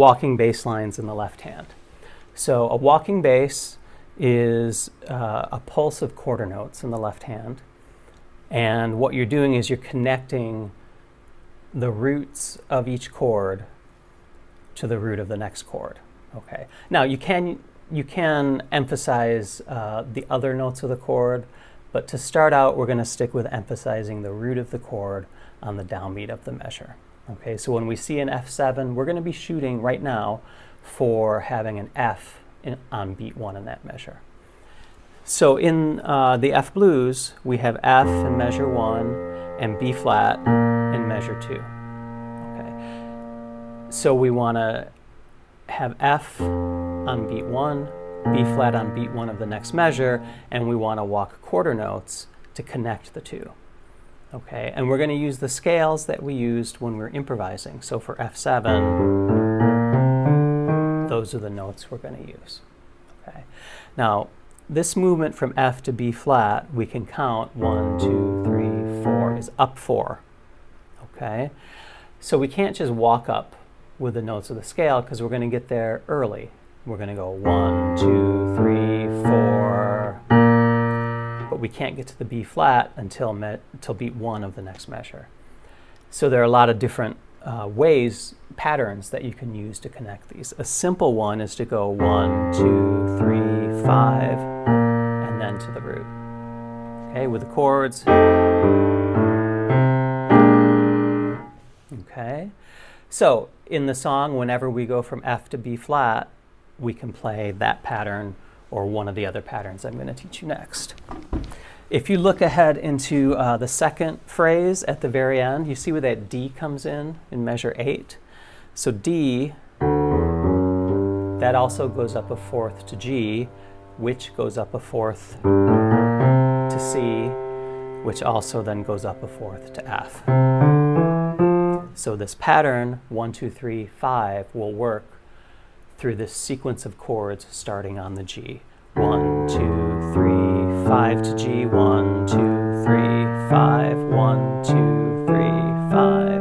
walking bass lines in the left hand. So a walking bass is a pulse of quarter notes in the left hand. And what you're doing is you're connecting the roots of each chord to the root of the next chord. Okay. Now you can emphasize the other notes of the chord, but to start out, we're going to stick with emphasizing the root of the chord on the downbeat of the measure. Okay. So when we see an F7, we're going to be shooting right now for having an F on beat 1 in that measure. So in the F blues, we have F in measure 1 and B flat in measure 2. Okay. So we want to have F on beat 1, B flat on beat 1 of the next measure, and we want to walk quarter notes to connect the two. Okay, and we're going to use the scales that we used when we were improvising. So for F7, those are the notes we're going to use. Okay. Now, this movement from F to B flat, we can count 1, 2, 3, 4, is up 4. Okay, so we can't just walk up with the notes of the scale because we're going to get there early. We're going to go 1, 2, 3, 4, but we can't get to the B flat until beat 1 of the next measure. So there are a lot of different patterns that you can use to connect these. A simple one is to go 1, 2, 3, 5, and then to the root. Okay, with the chords. Okay, so in the song, whenever we go from F to B flat, we can play that pattern or one of the other patterns I'm going to teach you next. If you look ahead into the second phrase at the very end, you see where that D comes in measure 8. So D, that also goes up a fourth to G, which goes up a fourth to C, which also then goes up a fourth to F. So this pattern, 1, 2, 3, 5, will work through this sequence of chords starting on the G. 1, 2, 3, 5 to G, 1, 2, 3, 5, 1, 2, 3, 5.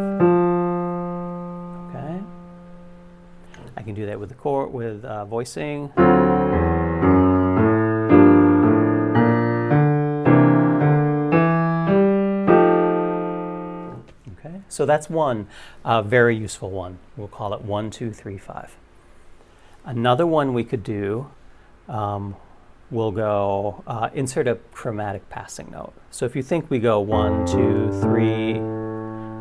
Okay. I can do that with the chord, with voicing. Okay, so that's one very useful one. We'll call it 1, 2, 3, 5. Another one we could do, we'll go insert a chromatic passing note. So if you think we go 1, 2, 3,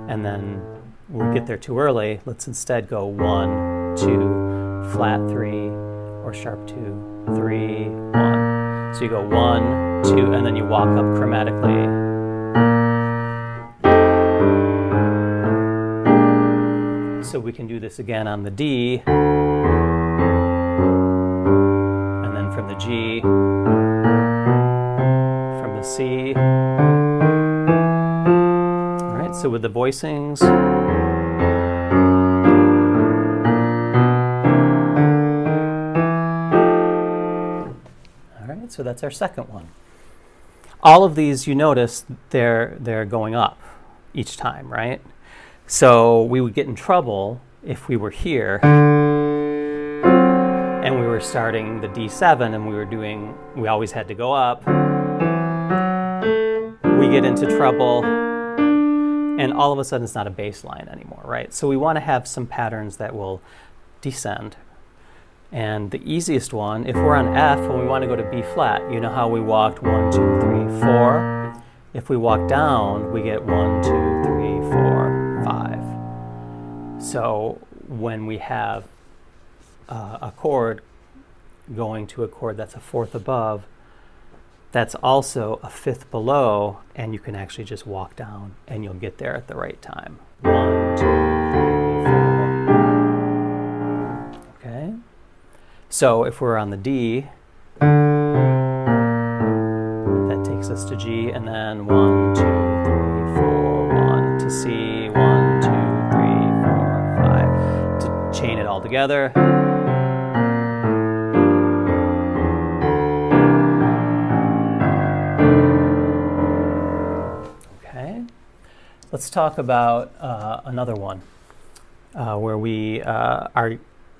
and then we get there too early, let's instead go 1, 2, flat 3, or sharp 2, 3, 1. So you go 1, 2, and then you walk up chromatically. So we can do this again on the D. From the G, from the C. All right, so with the voicings. All right, so that's our second one. All of these, you notice, they're going up each time, right? So we would get in trouble if we were here and we were starting the D7 and we always had to go up. We get into trouble and all of a sudden it's not a bass line anymore, right? So we want to have some patterns that will descend. And the easiest one, if we're on F and we want to go to B flat, you know how we walked 1, 2, 3, 4? If we walk down, we get 1, 2, 3, 4, 5. So when we have a chord going to a chord that's a fourth above, that's also a fifth below, and you can actually just walk down and you'll get there at the right time. 1, 2, 3, 4. Okay? So if we're on the D, that takes us to G, and then 1, 2, 3, 4, 1 to C, 1, 2, 3, 4, 5, to chain it all together. Okay, let's talk about another one where we are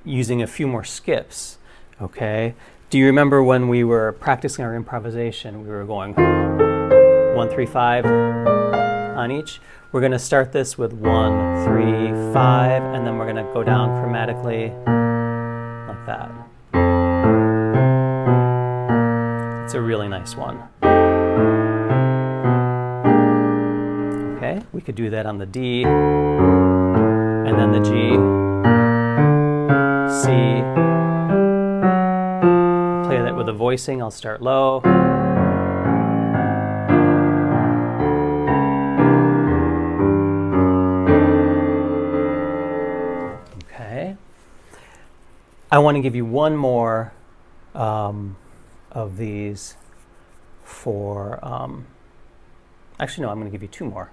using a few more skips, okay? Do you remember when we were practicing our improvisation, we were going 1, 3, 5 on each? We're going to start this with 1, 3, 5, and then we're going to go down chromatically like that. It's a really nice one. Okay, we could do that on the D, and then the G, C. Play that with the voicing. I'll start low. Okay. I want to give you one more of these for, actually no, I'm going to give you two more.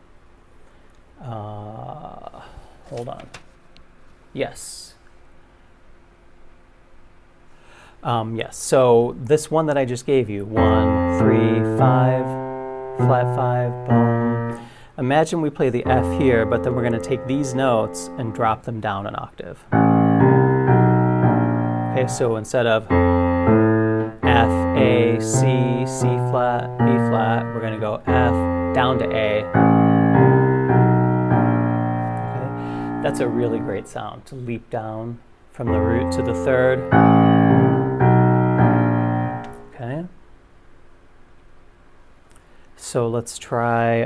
Hold on. Yes. Yes, so this one that I just gave you, 1, 3, 5, flat 5, boom. Imagine we play the F here, but then we're going to take these notes and drop them down an octave. Okay, so instead of F, A, C, C flat, B flat, we're going to go F down to A. Okay, that's a really great sound, to leap down from the root to the third. Okay. So let's try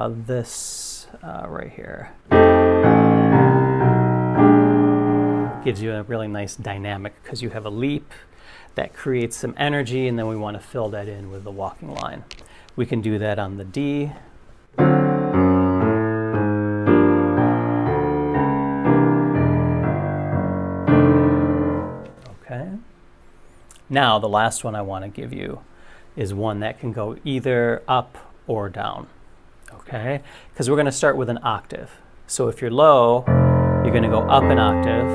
this right here. Gives you a really nice dynamic because you have a leap that creates some energy, and then we want to fill that in with the walking line. We can do that on the D. Okay. Now, the last one I want to give you is one that can go either up or down, okay? Because we're going to start with an octave. So if you're low, you're going to go up an octave,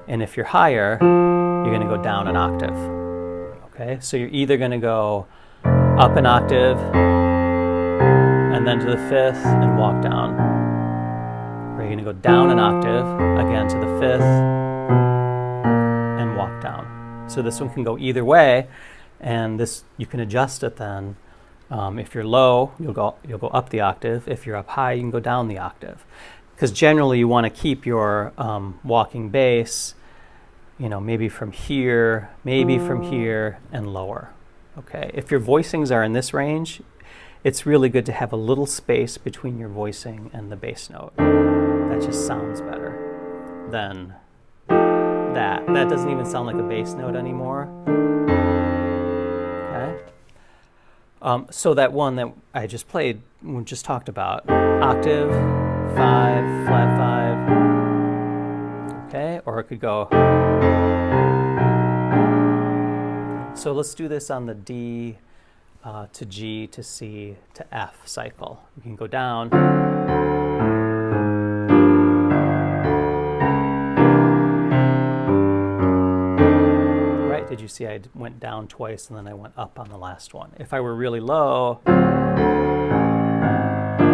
and if you're higher, you're going to go down an octave, okay? So you're either going to go up an octave, and then to the fifth, and walk down. Or you're going to go down an octave, again to the fifth, and walk down. So this one can go either way, and this you can adjust it then. If you're low, you'll go up the octave. If you're up high, you can go down the octave. Because generally you want to keep your walking bass, you know, maybe from here, and lower. Okay. If your voicings are in this range, it's really good to have a little space between your voicing and the bass note. That just sounds better than that. That doesn't even sound like a bass note anymore. Okay. So that one that I just played, we just talked about, octave, 5, flat 5. Okay, or it could go. So let's do this on the D to G to C to F cycle. You can go down. Did you see I went down twice and then I went up on the last one? If I were really low, I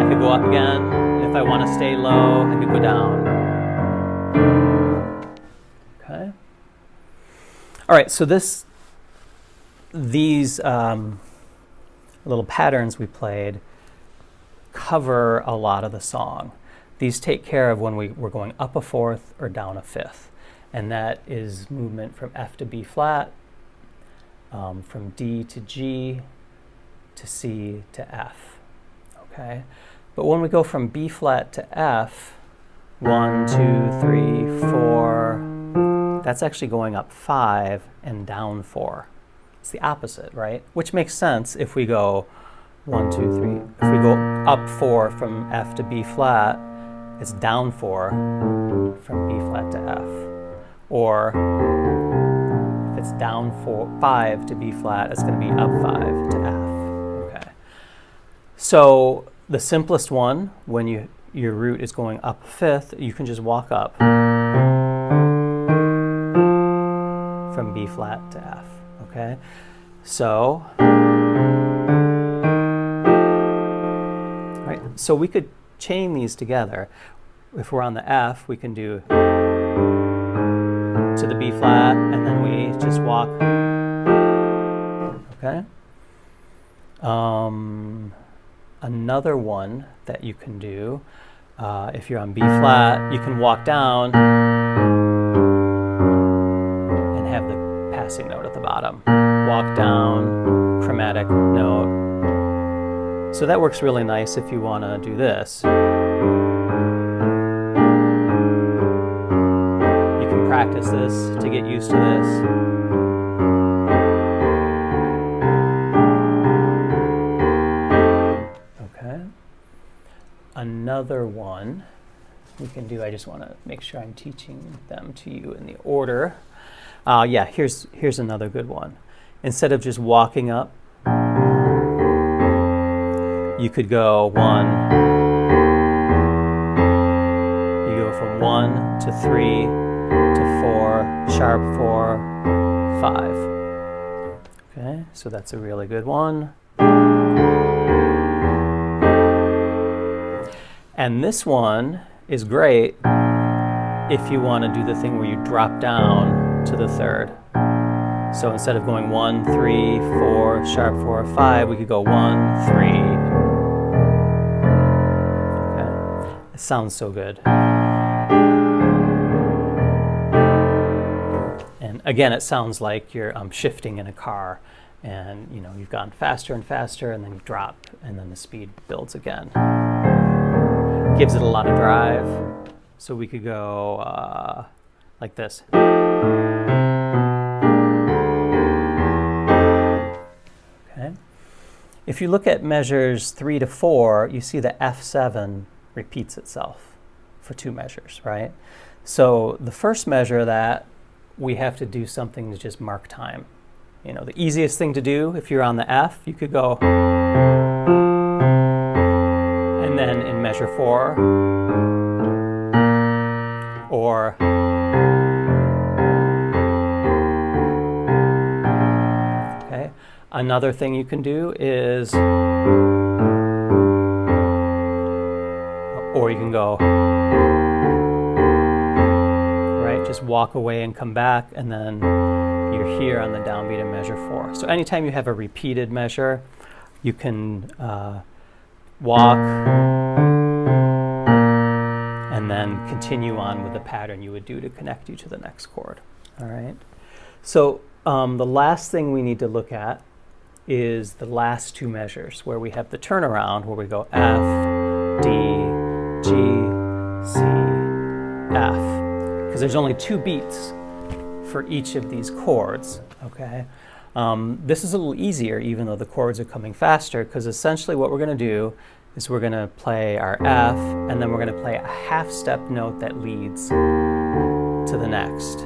could go up again. And if I want to stay low, I could go down. Okay. All right, so these little patterns we played cover a lot of the song. These take care of when we're going up a fourth or down a fifth. And that is movement from F to B flat, from D to G to C to F, okay? But when we go from B flat to F, 1, 2, 3, 4, that's actually going up 5 and down 4. It's the opposite, right? Which makes sense if we go 1, 2, 3. If we go up 4 from F to B flat, it's down 4 from B flat to F. Or if it's down 5 to B flat, it's going to be up 5 to F. Okay. So the simplest one, when your root is going up a fifth, you can just walk up from B flat to F. Okay. So, right. So we could chain these together. If we're on the F, we can do 2, to the B flat, and then we just walk. Okay? Another one that you can do, if you're on B flat, you can walk down and have the passing note at the bottom. Walk down, chromatic note. So that works really nice if you want to do this. You can practice this to get used to this. Okay. Another one we can do, I just want to make sure I'm teaching them to you in the order. Yeah, here's another good one. Instead of just walking up, you could go 1. You go from 1 to 3 to 4, sharp 4, 5. Okay, so that's a really good one. And this one is great if you want to do the thing where you drop down to the third. So instead of going 1, 3, 4, sharp 4, 5, we could go 1, 3. Okay. It sounds so good. And again, it sounds like you're shifting in a car, and you've gone faster and faster, and then you drop, and then the speed builds again. Gives it a lot of drive. So we could go like this. Okay. If you look at measures 3 to 4, you see the F7 repeats itself for 2 measures, right? So the first measure that we have to do something to just mark time. The easiest thing to do, if you're on the F, you could go, and then in measure 4, or okay. Another thing you can do is, or you can go, right? Just walk away and come back, and then you're here on the downbeat in measure 4. So anytime you have a repeated measure, you can walk and then continue on with the pattern you would do to connect you to the next chord. All right. So the last thing we need to look at is the last 2 measures, where we have the turnaround, where we go F, D, G, C, F. Because there's only 2 beats for each of these chords. Okay. This is a little easier, even though the chords are coming faster, because essentially what we're going to do is we're going to play our F, and then we're going to play a half-step note that leads to the next.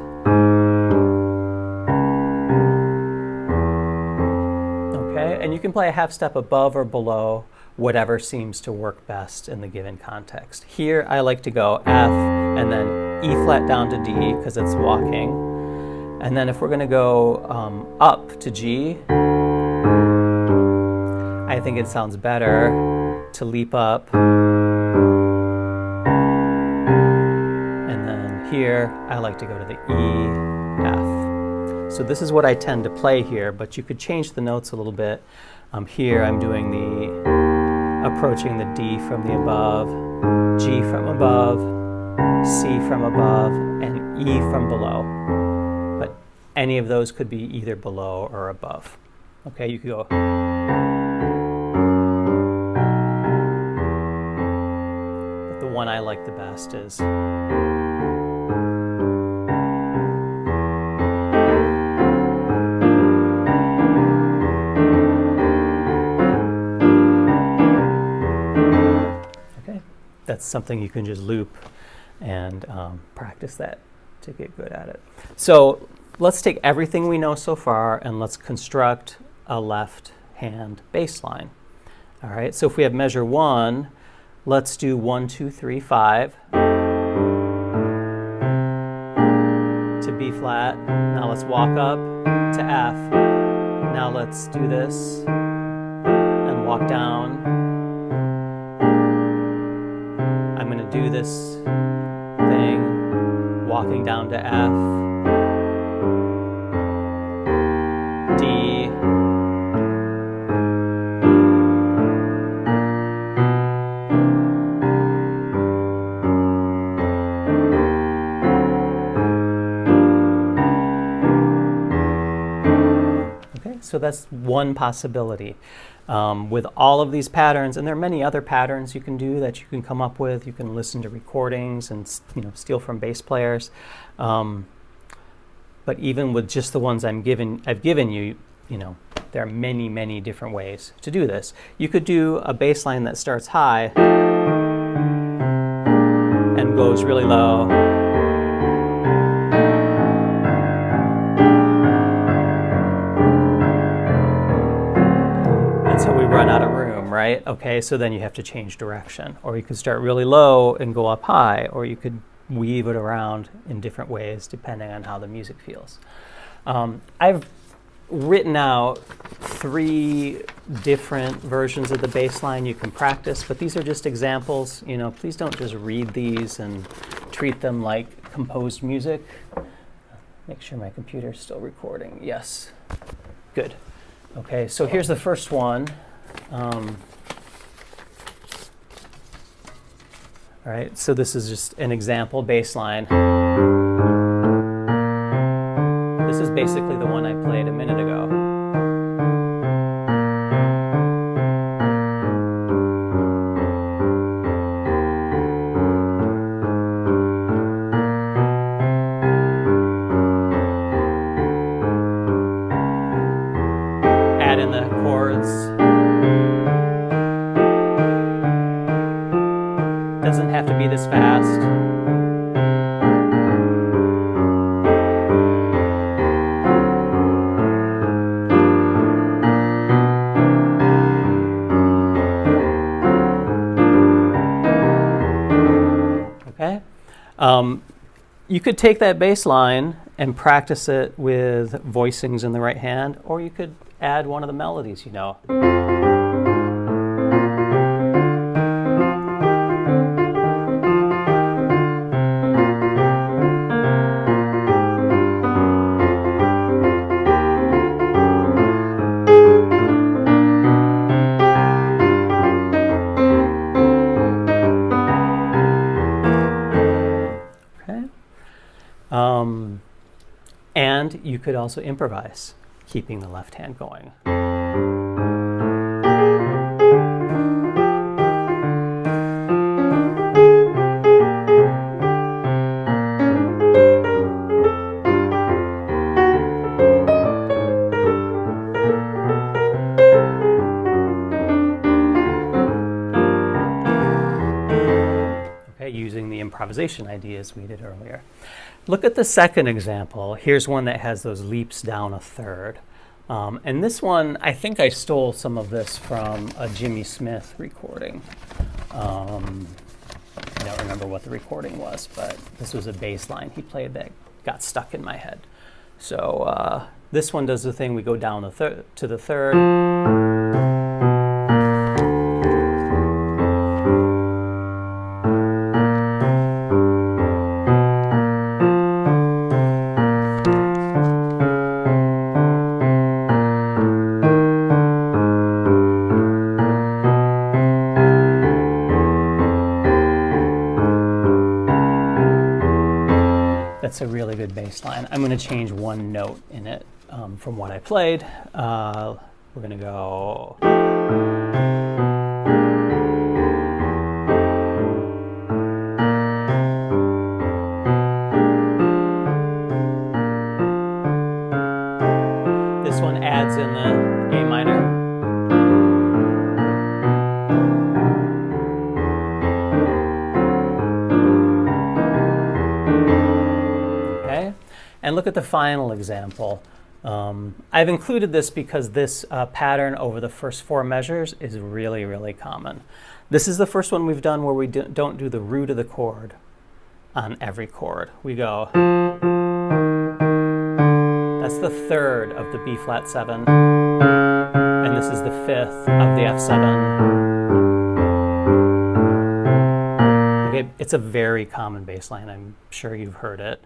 Okay, and you can play a half-step above or below, whatever seems to work best in the given context. Here, I like to go F, and then E flat down to D, because it's walking. And then if we're going to go up to G, I think it sounds better to leap up. And then here, I like to go to the E, F. So this is what I tend to play here, but you could change the notes a little bit. Here I'm doing approaching the D from the above, G from above, C from above, and E from below. But any of those could be either below or above. Okay, you could go. But the one I like the best is. Okay, that's something you can just loop and practice that to get good at it. So let's take everything we know so far and let's construct a left hand bass line. All right, so if we have measure 1, let's do 1, 2, 3, 5 to B flat. Now let's walk up to F. Now let's do this and walk down. I'm going to do this thing, walking down to F, So that's one possibility. With all of these patterns, and there are many other patterns you can do that you can come up with. You can listen to recordings and steal from bass players. But even with just the ones I've given you, there are many, many different ways to do this. You could do a bass line that starts high and goes really low. Until we run out of room, right? Okay, so then you have to change direction. Or you could start really low and go up high, or you could weave it around in different ways depending on how the music feels. I've written out 3 different versions of the bass line you can practice, but these are just examples. Please don't just read these and treat them like composed music. Make sure my computer's still recording. Yes. Good. Okay, so here's the first one. All right, so this is just an example bass line. This is basically the one I played a minute ago. Add in the chords. Doesn't have to be this fast. Okay? You could take that bass line and practice it with voicings in the right hand, or you could add one of the melodies, And you could also improvise, keeping the left hand going. Okay, using the improvisation ideas we did earlier. Look at the second example. Here's one that has those leaps down a third. And this one, I think I stole some of this from a Jimmy Smith recording. I don't remember what the recording was, but this was a bass line he played that got stuck in my head. So this one does the thing, we go down to the third. That's a really good bass line. I'm going to change one note in it from what I played. We're going to go. This one adds in the A minor. And look at the final example. I've included this because this pattern over the first 4 measures is really, really common. This is the first one we've done where we don't do the root of the chord on every chord. We go. That's the 3rd of the B flat 7. And this is the 5th of the F7. Okay, it's a very common bass line. I'm sure you've heard it.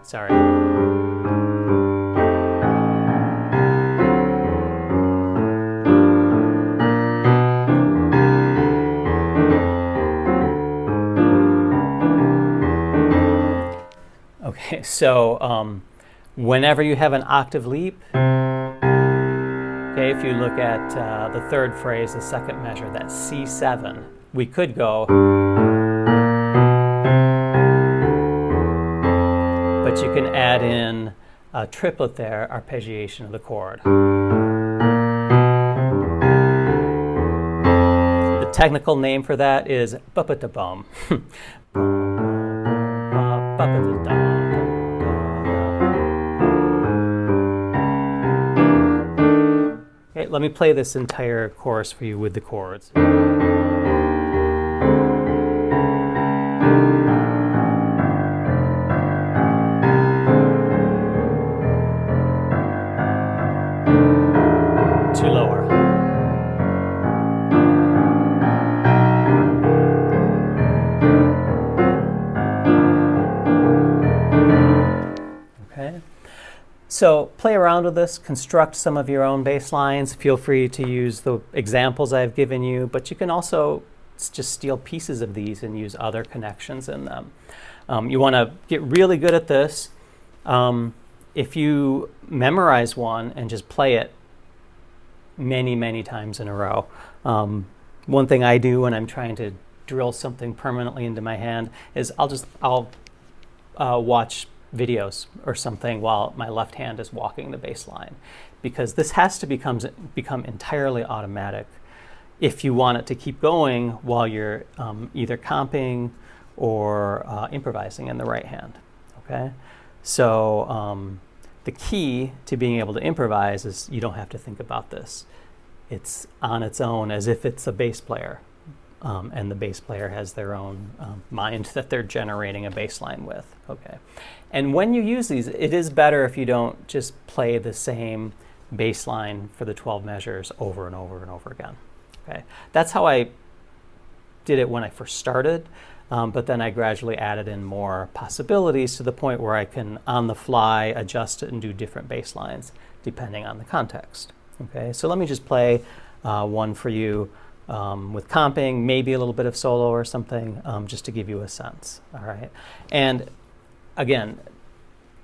Sorry. so whenever you have an octave leap, okay, if you look at the third phrase, the second measure, that's C7, we could go, but you can add in a triplet there, arpeggiation of the chord. The technical name for that is ba-ba-da-bum. Okay, let me play this entire chorus for you with the chords. Two lower. Okay. So play around with this, construct some of your own bass lines. Feel free to use the examples I've given you, but you can also just steal pieces of these and use other connections in them. You want to get really good at this. If you memorize one and just play it many, many times in a row. One thing I do when I'm trying to drill something permanently into my hand is I'll watch videos or something while my left hand is walking the bass line, because this has to become entirely automatic if you want it to keep going while you're either comping or improvising in the right hand. Okay, so the key to being able to improvise is you don't have to think about this. It's on its own, as if it's a bass player, and the bass player has their own mind that they're generating a bass line with. Okay, and when you use these, it is better if you don't just play the same bass line for the 12 measures over and over and over again. Okay, that's how I did it when I first started. But then I gradually added in more possibilities to the point where I can, on the fly, adjust it and do different bass lines depending on the context. Okay, so let me just play one for you with comping, maybe a little bit of solo or something, just to give you a sense. All right, and again,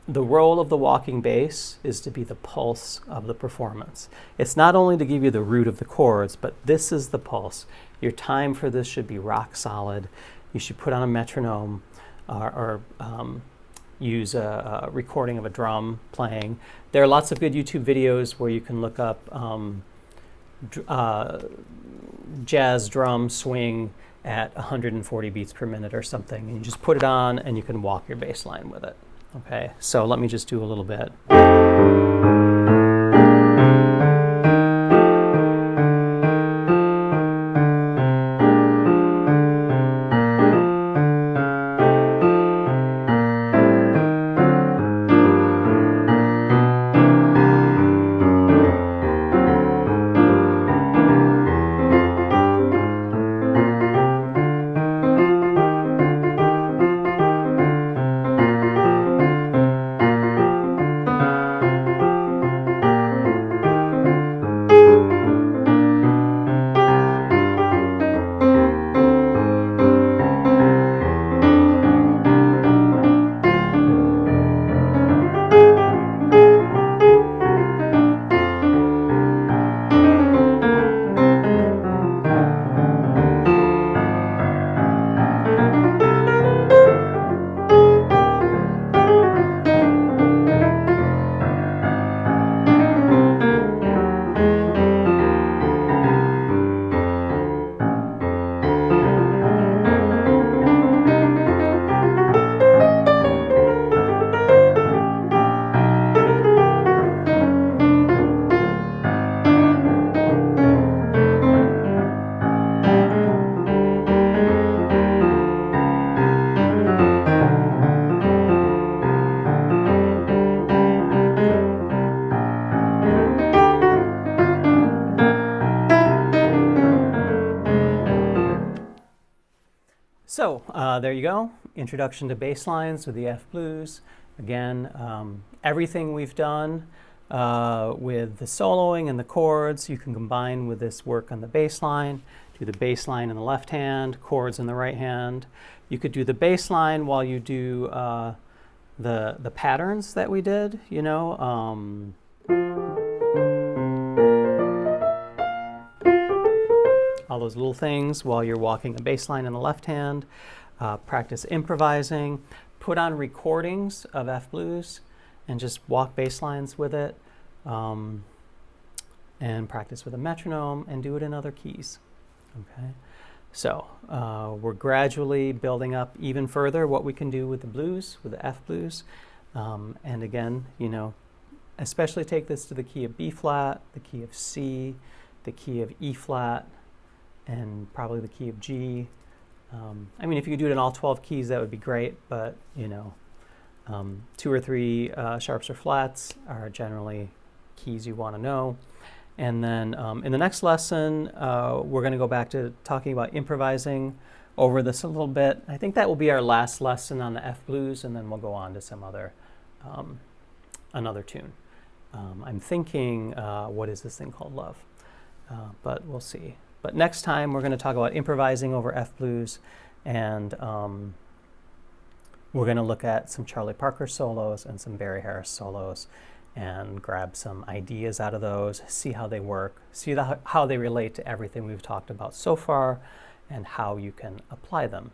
the role of the walking bass is to be the pulse of the performance. It's not only to give you the root of the chords, but this is the pulse. Your time for this should be rock solid. You should put on a metronome or use a recording of a drum playing. There are lots of good YouTube videos where you can look up jazz drum swing at 140 beats per minute or something, and you just put it on and you can walk your bass line with it. Okay, so let me just do a little bit. So there you go, introduction to bass lines with the F blues. Again, everything we've done with the soloing and the chords, you can combine with this work on the bass line. Do the bass line in the left hand, chords in the right hand. You could do the bass line while you do the patterns that we did, you know. All those little things while you're walking a bass line in the left hand. Practice improvising. Put on recordings of F blues and just walk bass lines with it. And practice with a metronome and do it in other keys. Okay. So we're gradually building up even further what we can do with the blues, with the F blues. And again, you know, especially take this to the key of B flat, the key of C, the key of E flat, and probably the key of G. I mean, if you could do it in all 12 keys, that would be great, but, you know, 2 or 3 sharps or flats are generally keys you want to know. And then in the next lesson, we're going to go back to talking about improvising over this a little bit. I think that will be our last lesson on the F blues, and then we'll go on to some other, another tune. I'm thinking, what is this thing called? Love. But we'll see. But next time, we're going to talk about improvising over F blues, and we're going to look at some Charlie Parker solos and some Barry Harris solos and grab some ideas out of those, see how they work, see how they relate to everything we've talked about so far, and how you can apply them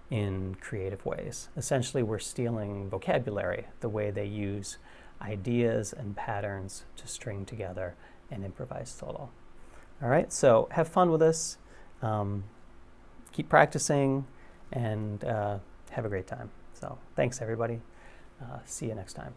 in creative ways. Essentially, we're stealing vocabulary, the way they use ideas and patterns to string together an improvised solo. All right, so have fun with this, keep practicing, and have a great time. So thanks, everybody. See you next time.